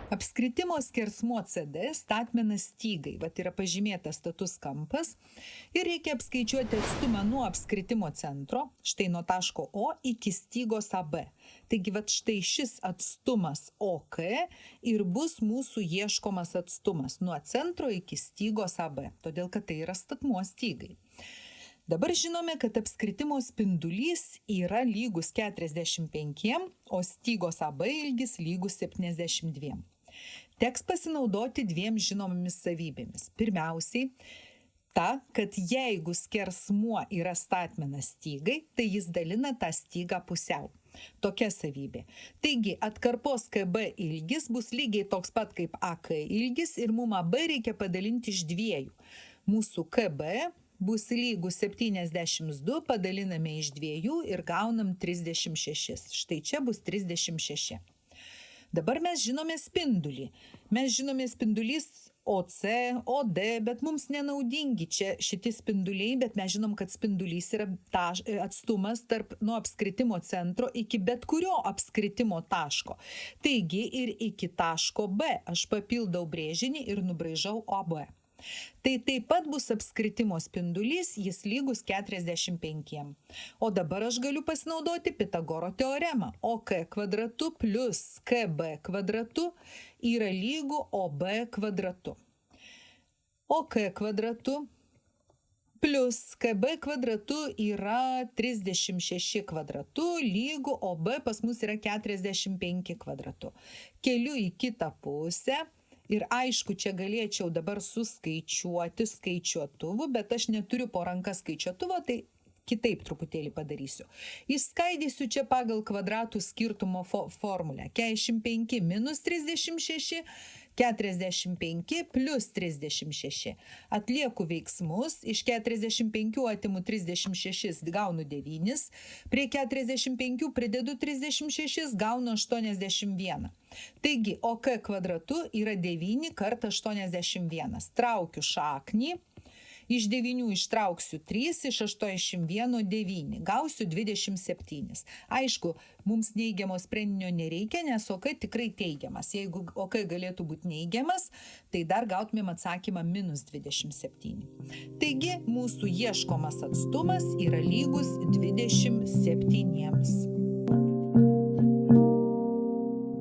Apskritimo skersmuo CD statmenas stygai, yra pažymėtas status kampas ir reikia apskaičiuoti atstumą nuo apskritimo centro, štai nuo taško O iki stygos AB. Taigi štai šis atstumas OK ir bus mūsų ieškomas atstumas nuo centro iki stygos AB, todėl kad tai yra statmuo stygai. Dabar žinome, kad apskritimo spindulys yra lygus 45, o stygos AB ilgis lygus 72. Teks pasinaudoti dviem žinomomis savybėmis. Pirmiausiai, ta, kad jeigu skersmuo yra statmenas stygai, tai jis dalina tą stygą pusiau. Tokia savybė. Taigi, atkarpos KB ilgis bus lygiai toks pat kaip AK ilgis ir mum AB reikia padalinti iš dviejų. Mūsų KB bus lygus 72, padaliname iš dviejų ir gaunam 36. Štai čia bus 36. Dabar mes žinome spindulį. Mes žinome spindulys OC, OD, bet mums nenaudingi čia šitie spinduliai, bet mes žinom, kad spindulys yra atstumas nuo apskritimo centro iki bet kurio apskritimo taško. Taigi ir iki taško B aš papildau brėžinį ir nubraižau OB. Tai taip pat bus apskritimo spindulys, jis lygus 45. O dabar aš galiu pasinaudoti Pitagoro teoremą. OK kvadratu plus KB kvadratu yra lygu OB kvadratu. OK kvadratu plus KB kvadratu yra 36 kvadratu, lygu OB pas mus yra 45 kvadratu. Keliu į kitą pusę. Ir aišku, čia galėčiau dabar suskaičiuoti skaičiuotuvu, bet aš neturiu po ranka skaičiuotuvo, tai kitaip truputėlį padarysiu. Išskaidysiu čia pagal kvadratų skirtumo formulę. 45 minus 36, 45 plus 36. Atlieku veiksmus, iš 45 atimu 36, gaunu 9, prie 45 pridedu 36, gaunu 81. Taigi, OK kvadratu yra 9 kart 81. Traukiu šaknį. Iš 9 ištrauksiu 3, iš 81 9. Gausiu 27. Aišku, mums neigiamo sprendinio nereikia, nes OK tikrai teigiamas. Jeigu OK galėtų būti neigiamas, tai dar gautumėm atsakymą minus 27. Taigi, mūsų ieškomas atstumas yra lygus 27.